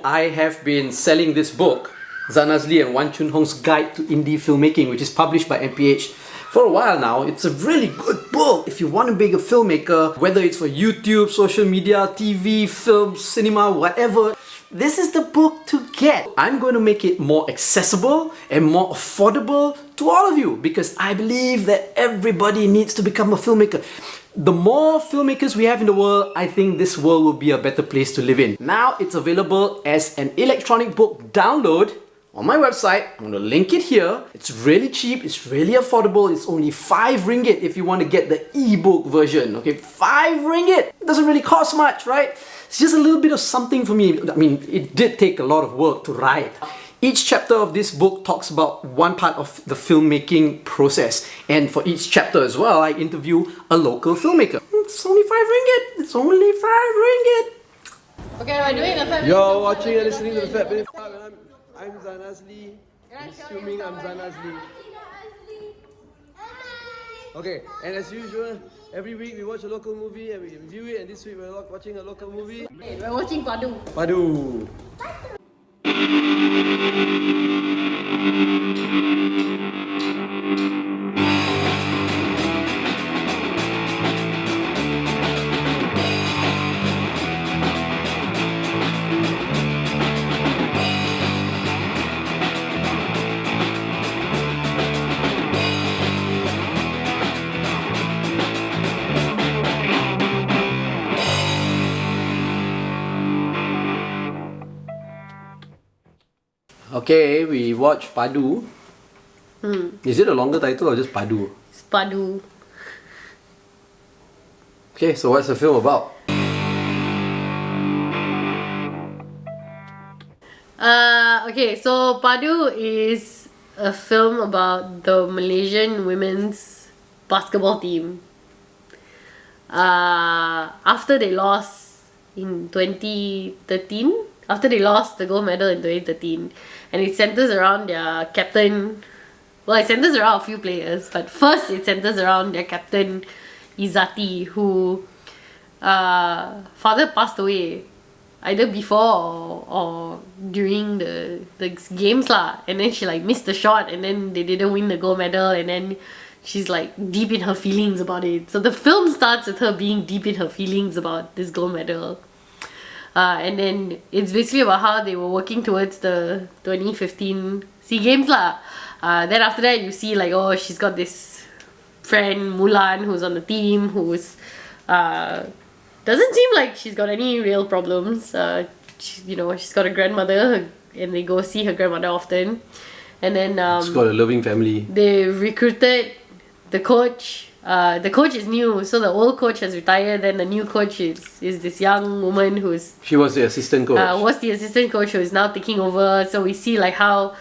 I have been selling this book, Zanazli and Wan Chun Hong's Guide to Indie Filmmaking, which is published by MPH for a while now. It's a really good book if you want to be a filmmaker, whether it's for YouTube, social media, TV, film, cinema, whatever. This is the book to get. I'm going to make it more accessible and more affordable to all of you because I believe that everybody needs to become a filmmaker. The more filmmakers we have in the world, I think this world will be a better place to live in. Now it's available as an electronic book download on my website. I'm going to link it here. It's really cheap, it's really affordable. It's only 5 ringgit if you want to get the ebook version. Okay, 5 ringgit. It doesn't really cost much, right? It's just a little bit of something for me. I mean, it did take a lot of work to write. Each chapter of this book talks about one part of the filmmaking process. And for each chapter as well, I interview a local filmmaker. It's only 5 ringgit. It's only 5 ringgit. Okay, we're doing the Fat You're watching and listening to the Fat Bit Club, and I'm Zanazli. Assuming I'm Zanazli. Okay, and as usual, every week we watch a local movie and we review it, and this week we're watching a local movie. We're watching Padu. Padu. Okay, we watch Padu. Is it a longer title or just Padu? It's Padu. Okay, so what's the film about? Okay, so Padu is a film about the Malaysian women's basketball team. After they lost in 2013, after they lost the gold medal in 2013, and it centers around their captain. Well, it centers around a few players, but first it centers around their captain Izzati, who father passed away either before or during the games lah, and then she like missed the shot, and then they didn't win the gold medal, and then she's like deep in her feelings about it. So the film starts with her being deep in her feelings about this gold medal. And then it's basically about how they were working towards the 2015 SEA Games lah. Then after that you see like, oh, she's got this friend Mulan who's on the team who's doesn't seem like she's got any real problems. She's got a grandmother and they go see her grandmother often. And then She's got a loving family. They recruited the coach. The coach is new, so the old coach has retired. Then the new coach is this young woman She was the assistant coach. Was the assistant coach who is now taking over. So we see like how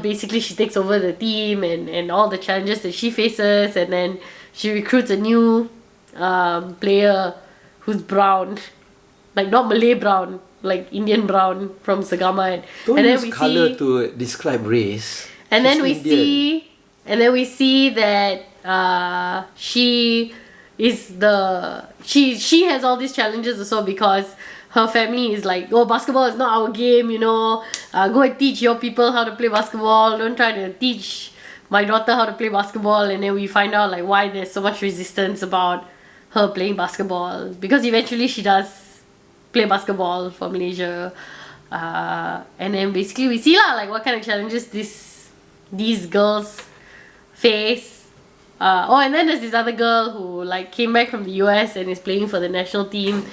basically she takes over the team and all the challenges that she faces, and then she recruits a new player who's brown, like not Malay brown, like Indian brown from Segamat. Don't and then use we colour see, to describe race. and then She's we Indian. see, and then we see that she has all these challenges also because her family is like, oh, basketball is not our game, go and teach your people how to play basketball, don't try to teach my daughter how to play basketball. And then we find out like why there's so much resistance about her playing basketball, because eventually she does play basketball for Malaysia. And then basically we see like what kind of challenges these girls face. And then there's this other girl who like came back from the US and is playing for the national team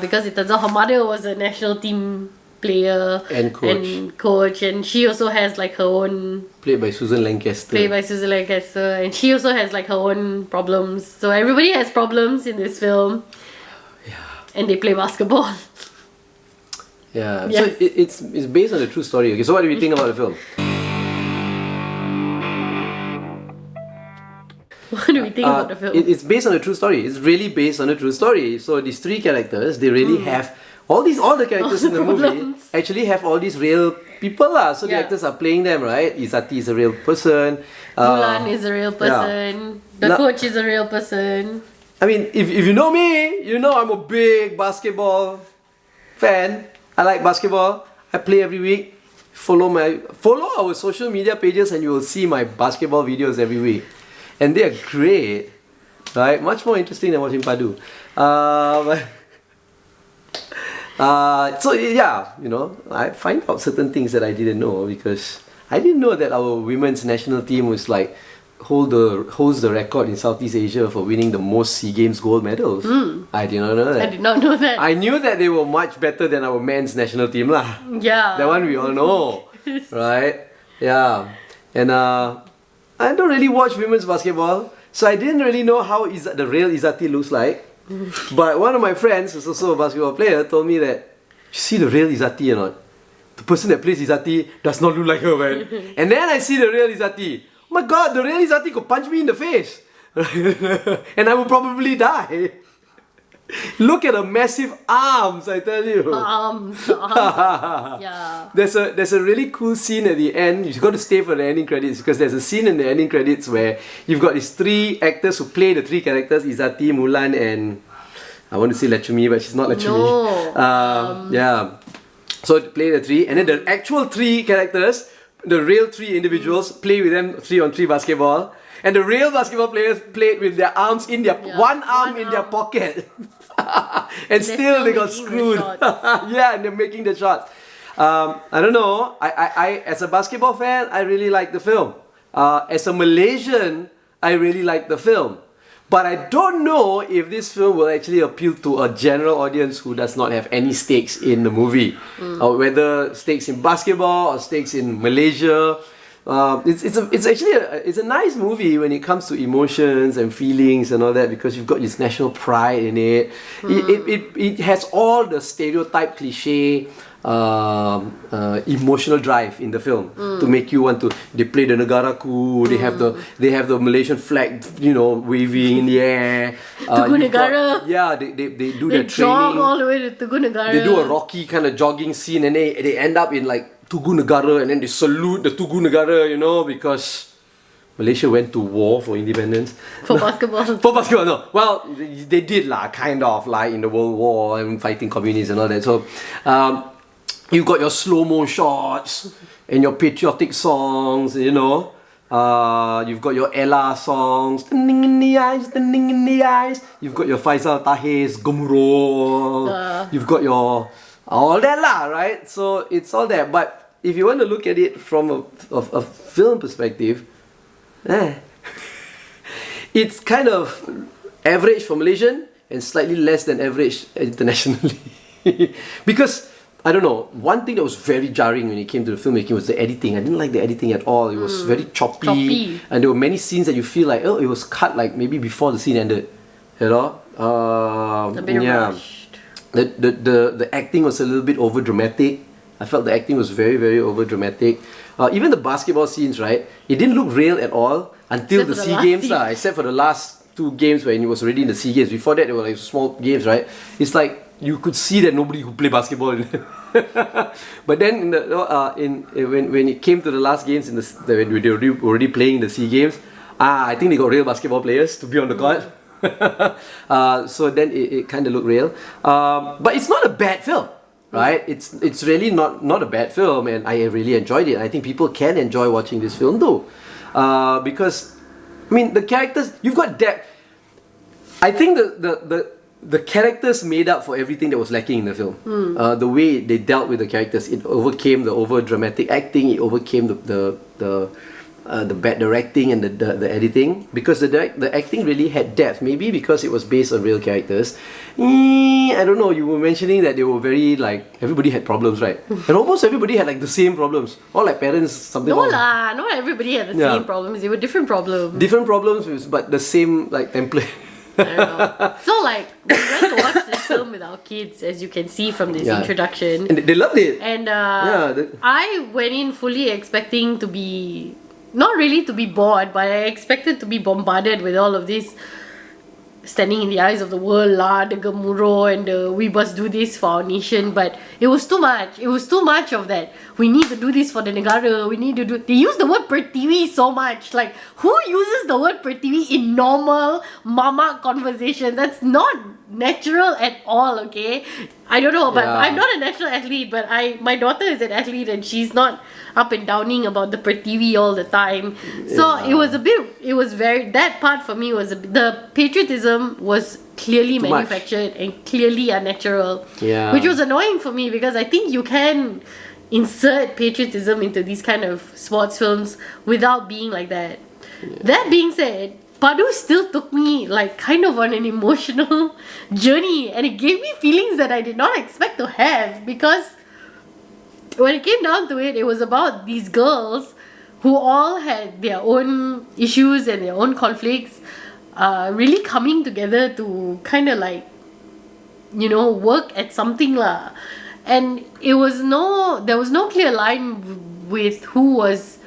because it turns out her mother was a national team player and coach, and she also has like her own played by Susan Lancaster, and she also has like her own problems. So everybody has problems in this film. Yeah. And they play basketball. Yeah. Yes. So it's based on a true story. Okay, so what do we think about the film? What do we think about the film? It's based on a true story. It's really based on a true story. So these 3 characters, they really have all the characters in the movie actually have all these real people lah. So the actors are playing them, right? Izzati is a real person. Mulan is a real person. Yeah. The coach is a real person. I mean, if you know me, you know I'm a big basketball fan. I like basketball. I play every week. Follow our social media pages and you will see my basketball videos every week. And they are great, right? Much more interesting than watching Padu. So yeah, you know, I find out certain things that I didn't know because I didn't know that our women's national team was like holds the record in Southeast Asia for winning the most SEA Games gold medals. I did not know that. I did not know that. I knew that they were much better than our men's national team lah. Yeah. That one we all know, right? Yeah, and I don't really watch women's basketball, so I didn't really know how the real Izzati looks like. But one of my friends, who's also a basketball player, told me that, you see the real Izzati or not? The person that plays Izzati does not look like her, man. And then I see the real Izzati. Oh my god, the real Izzati could punch me in the face. And I would probably die. Look at the massive arms, I tell you. Arms. Yeah. There's a really cool scene at the end. You've got to stay for the ending credits because there's a scene in the ending credits where you've got these three actors who play the three characters, Izzati, Mulan, and I want to say Lechumi, but she's not Lechumi. No. Yeah. So play the three, and then the actual three characters, the real three individuals, play with them 3-on-3 basketball. And the real basketball players played with their arms in their one arm in their pocket. And still they got screwed. Yeah, and they're making the shots. I don't know. I as a basketball fan, I really like the film. As a Malaysian, I really like the film. But I don't know if this film will actually appeal to a general audience who does not have any stakes in the movie. Whether stakes in basketball or stakes in Malaysia. It's actually a nice movie when it comes to emotions and feelings and all that because you've got this national pride in it. It has all the stereotype cliche emotional drive in the film to make you want to. They play the Negaraku. They have the Malaysian flag, you know, waving in the air. Tugu Negara. Yeah, they do They their jog training. all the way to Tugu Negara. They do a Rocky kind of jogging scene and they end up in like Tugu Negara and then they salute the Tugu Negara, you know, because Malaysia went to war for independence. For basketball. For basketball, no. Well, they did lah, kind of like in the World War and fighting communists and all that. So, you've got your slow-mo shots and your patriotic songs, you know. You've got your Ella songs, Turning in the Eyes, Turning in the Eyes. You've got your Faisal Tahir's Gemuruh. You've got your all that lah, right? So it's all that. But if you want to look at it from a film perspective, it's kind of average for Malaysian and slightly less than average internationally. Because I don't know, one thing that was very jarring when it came to the filmmaking was the editing. I didn't like the editing at all. It was very choppy. And there were many scenes that you feel like, oh, it was cut like maybe before the scene ended. You know? A bit rushed. The acting was a little bit over dramatic. I felt the acting was very, very over dramatic. Even the basketball scenes, right? It didn't look real at all until Except the for the SEA last Games, scene. except for the last two games when it was already in the SEA Games. Before that, they were like small games, right? It's like you could see that nobody could play basketball in it. But then when it came to the last games when they were already playing the SEA Games, I think they got real basketball players to be on the court. So then it kind of looked real. But it's not a bad film, right? It's really not a bad film, and I really enjoyed it. I think people can enjoy watching this film though, because I mean the characters, you've got depth. I think the characters made up for everything that was lacking in the film. The way they dealt with the characters, it overcame the over dramatic acting. It overcame the bad directing and the editing, because the acting really had depth. Maybe because it was based on real characters. I don't know. You were mentioning that they were very like everybody had problems, right? And almost everybody had like the same problems. Or like parents something. No lah, not everybody had the same problems. They were different problems. Different problems, but the same like template. I don't know. So like we went to watch this film with our kids, as you can see from this introduction, and they loved it. And I went in fully expecting to be, not really to be bored, but I expected to be bombarded with all of this standing in the eyes of the world lah, the Gemuruh and the we must do this for our nation. But it was too much. It was too much of that. We need to do this for the negara. We need to do. They use the word Pertiwi so much. Like, who uses the word Pertiwi in normal mama conversation? That's not natural at all, okay? I don't know, but Yeah. I'm not a natural athlete, but my daughter is an athlete and she's not up and downing about the TV all the time. So it was very, that part for me was, the patriotism was clearly Too much. manufactured and clearly unnatural. Yeah. Which was annoying for me because I think you can insert patriotism into these kind of sports films without being like that. That being said, Padu still took me like kind of on an emotional journey, and it gave me feelings that I did not expect to have, because when it came down to it, it was about these girls who all had their own issues and their own conflicts, really coming together to kind of like, you know, work at something lah. And there was no clear line with who was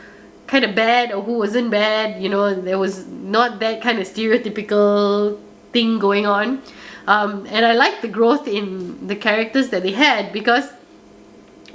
kind of bad or who wasn't bad. You know, there was not that kind of stereotypical thing going on. And I liked the growth in the characters that they had, because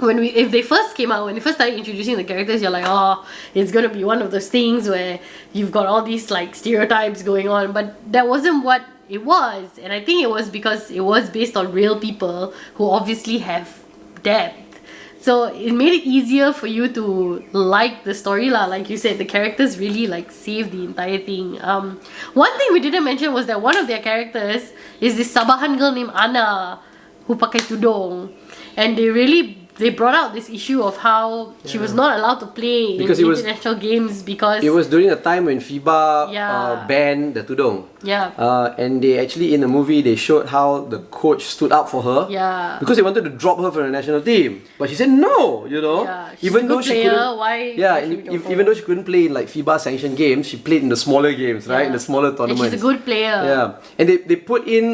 if they first came out, when they first started introducing the characters, you're like, oh, it's gonna be one of those things where you've got all these like stereotypes going on, but that wasn't what it was. And I think it was because it was based on real people who obviously have depth. So it made it easier for you to like the story lah. Like you said, the characters really like saved the entire thing. One thing we didn't mention was that one of their characters is this Sabahan girl named Ana who pakai tudung, and they brought out this issue of how she was not allowed to play Because in international games because It was during a time when FIBA Yeah. banned the tudung. yeah. And they actually, in the movie, they showed how the coach stood up for her. Yeah. Because they wanted to drop her from the national team. But she said no, you know. Yeah, she's a good she player, couldn't. why Yeah, should we drop her? even though she couldn't play in like FIBA sanctioned games, she played in the smaller games, right? In the smaller And tournaments. she's a good player. Yeah, and they put in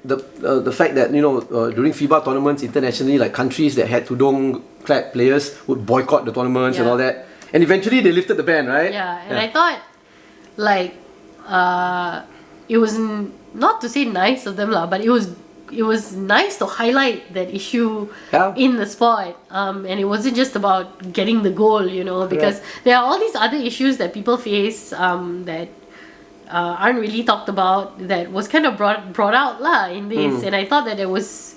the fact that, you know, during FIBA tournaments internationally, like countries that had tudung clad players would boycott the tournaments and Yeah. all that. And eventually they lifted the ban, right? Yeah, and I thought, like, it was not to say nice of them lah, but it was nice to highlight that issue Yeah. in the sport. And it wasn't just about getting the goal, you know, because there are all these other issues that people face that aren't really talked about, that was kind of brought out lah in this. And I thought that was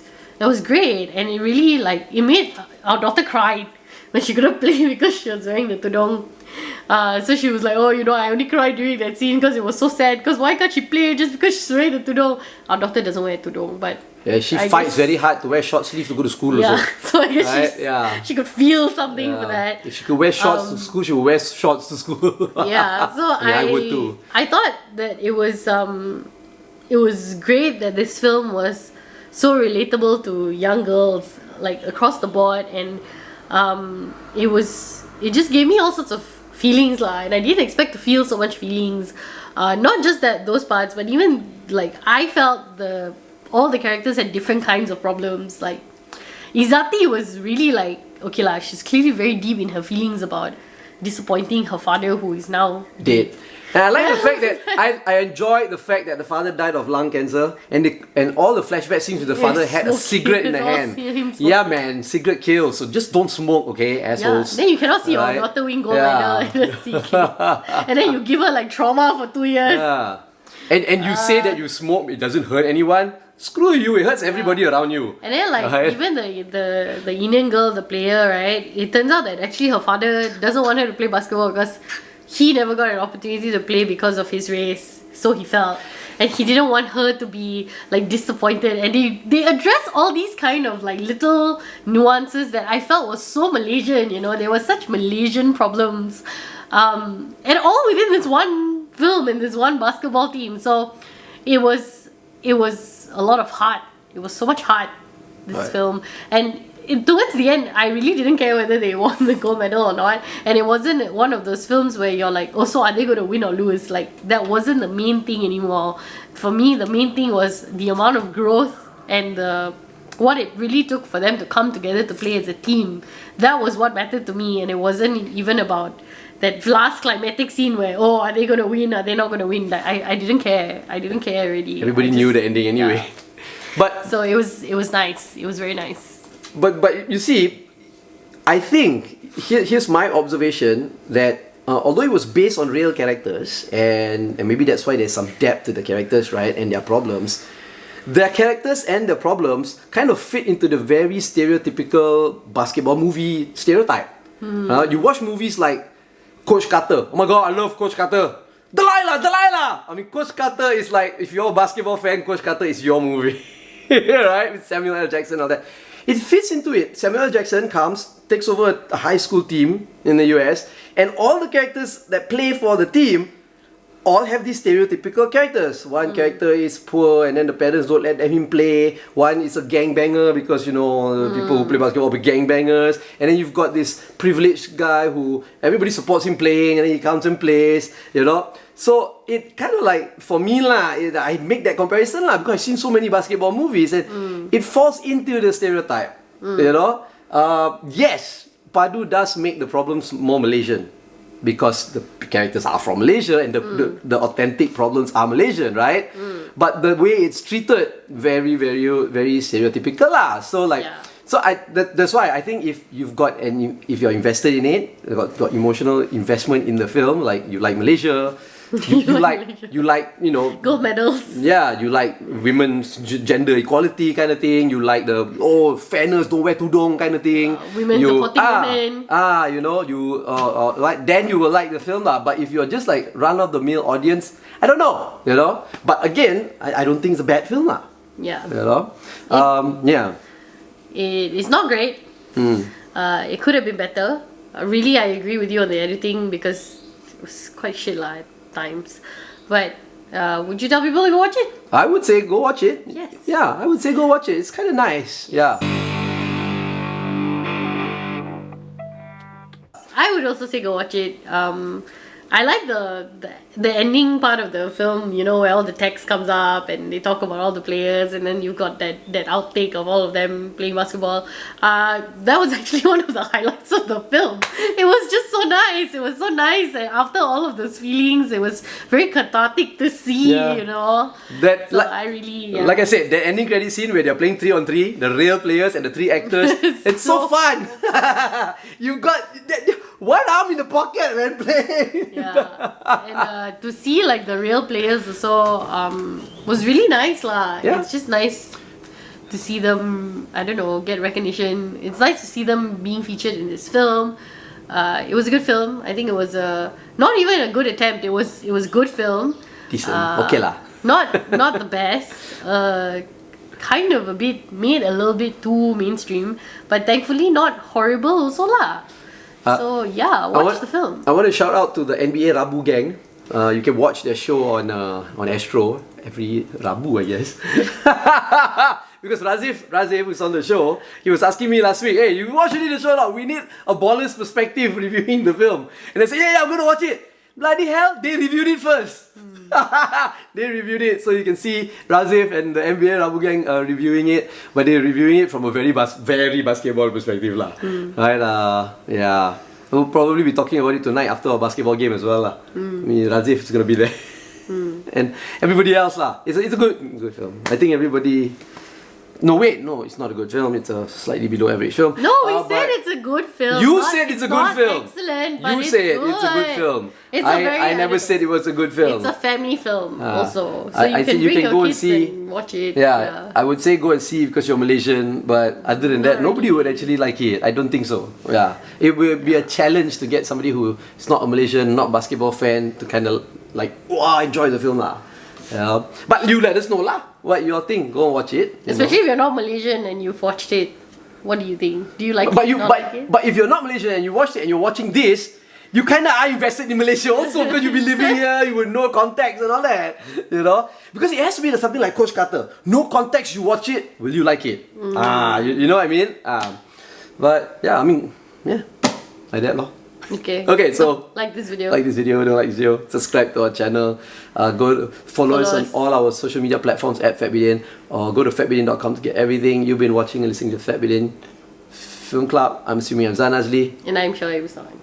great, and it really like, it made our daughter cry when she couldn't play because she was wearing the tudung. So she was like, oh, you know, I only cried during that scene because it was so sad, because why can't she play just because she's wearing the tudung? Our daughter doesn't wear tudung, but Yeah, she I fights guess- very hard to wear short sleeves to go to school yeah, also. so I guess Right? Yeah. she could feel something for that. If she could wear shorts to school, she would wear shorts to school. Yeah, so Yeah, I would too. I thought that it was great that this film was so relatable to young girls, like across the board, and it just gave me all sorts of feelings lah, and I didn't expect to feel so much feelings. Not just those parts, but even like I felt all the characters had different kinds of problems. Like Izzati was really like, okay lah, she's clearly very deep in her feelings about disappointing her father, who is now Dead. And I like the fact that I enjoyed the fact that the father died of lung cancer, and all the flashback scenes with the father had a smoking. cigarette in the It's all hand. him smoking. Yeah, man, cigarette kills. So just don't smoke, okay, Yeah, assholes. then you cannot see Right? your daughter win gold Yeah. medal in the sea games. And then you give her like trauma for 2 years. Yeah. And you say that you smoke, it doesn't hurt anyone. Screw you, it hurts everybody around you. And then like Right. even the Indian girl, the player, right? It turns out that actually her father doesn't want her to play basketball because he never got an opportunity to play because of his race. So he felt. And he didn't want her to be like disappointed. And they address all these kind of like little nuances that I felt was so Malaysian, you know. There were such Malaysian problems. And all within this one film and this one basketball team. So it was a lot of heart. It was so much heart, this Right. film. And towards the end, I really didn't care whether they won the gold medal or not. And it wasn't one of those films where you're like, oh, so are they going to win or lose? Like, that wasn't the main thing anymore. For me, the main thing was the amount of growth and what it really took for them to come together to play as a team. That was what mattered to me. And it wasn't even about that last climatic scene where, oh, are they going to win? Are they not going to win? Like, I didn't care. I didn't care already. Everybody knew the ending anyway. Yeah. But So it was nice. It was very nice. But you see, I think here's my observation, that although it was based on real characters, and maybe that's why there's some depth to the characters, right, and their problems. Their characters and their problems kind of fit into the very stereotypical basketball movie stereotype. You watch movies like Coach Carter. Oh my god, I love Coach Carter. Delilah! I mean, Coach Carter is like, if you're a basketball fan, Coach Carter is your movie. Right? With Samuel L. Jackson and all that. It fits into it. Samuel L. Jackson comes, takes over a high school team in the US, and all the characters that play for the team all have these stereotypical characters. One character is poor and then the parents don't let him play. One is a gangbanger because, you know, the people who play basketball are gangbangers. And then you've got this privileged guy who everybody supports him playing and then he comes and plays, you know. So it kind of like, for me I make that comparison because I've seen so many basketball movies and it falls into the stereotype, you know. Yes, Padu does make the problems more Malaysian, because the characters are from Malaysia and the authentic problems are Malaysian, right? But the way it's treated, very, very, very stereotypical lah. So like, that's why I think if you've got if you're invested in it, got emotional investment in the film, like you like Malaysia, you like you know, gold medals. Yeah, you like women's gender equality kind of thing. You like the fairness, don't wear tudung kind of thing. Women supporting women. You know, like, then you will like the film lah. But if you're just like run of the mill audience, I don't know, you know. But again, I don't think it's a bad film lah. Yeah. You know, It's not great. It could have been better. Really, I agree with you on the editing because it was quite shit lah at times. But would you tell people to go watch it? I would say go watch it. Yes. Yeah, I would say go watch it. It's kind of nice. Yeah. I would also say go watch it. I like the ending part of the film, you know, where all the text comes up and they talk about all the players, and then you've got that outtake of all of them playing basketball. That was actually one of the highlights of the film. It was just so nice. It was so nice. And after all of those feelings, it was very cathartic to see, you know. I really... Like I said, the ending credit scene where they're playing 3-on-3, the real players and the 3 actors, it's so fun. You got one arm in the pocket, man, playing. Yeah, and to see like the real players also was really nice lah. Yeah. It's just nice to see them, I don't know, get recognition. It's nice to see them being featured in this film. It was a good film. I think it was not even a good attempt. It was good film. Decent. Okay lah. Not the best. Kind of made a little bit too mainstream, but thankfully not horrible also lah. So yeah, watch the film. I want to shout out to the NBA Rabu gang. You can watch their show on Astro every Rabu, I guess. Because Razif, who's on the show, he was asking me last week, hey, you watching the show now? We need a baller's perspective reviewing the film. And I said, yeah, I'm going to watch it. Bloody hell, they reviewed it first. They reviewed it, so you can see Razif and the NBA Rabu gang reviewing it, but they're reviewing it from a very basketball perspective lah. Right? Yeah. We'll probably be talking about it tonight after our basketball game as well lah. I mean, Razif is gonna be there, and everybody else lah. It's a good film. I think everybody. No, it's not a good film. It's a slightly below average film. No, we said it's a good film. You said it's a good film. Excellent, but you said it's a good film. I never said it was a good film. It's a family film also, so I think you can go and see and watch it. Yeah, I would say go and see because you're Malaysian. But other than that, nobody would actually like it. I don't think so. Yeah, it will be a challenge to get somebody who is not a Malaysian, not basketball fan, to kind of like enjoy the film lah. Yeah, but you let us know lah what you all think. Go and watch it. Especially if you're not Malaysian and you've watched it, what do you think? Do you like it? But if you're not Malaysian and you watched it and you're watching this, you kind of are invested in Malaysia also because you've been living here, you would know context and all that, you know. Because it has to be something like Coach Carter. No context, you watch it, will you like it? You know what I mean? But yeah, I mean, yeah, like that lor. Okay, so like this video. Don't like this video. Subscribe to our channel. Go follow us on all our social media platforms at FatBidin, or go to fatbidin.com to get everything you've been watching and listening to FatBidin Film Club. I'm assuming I'm Zan Azli. And I'm Shoaib Hussain.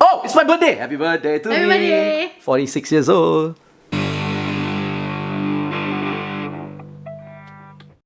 Oh, it's my birthday! Happy birthday to me! 46 years old.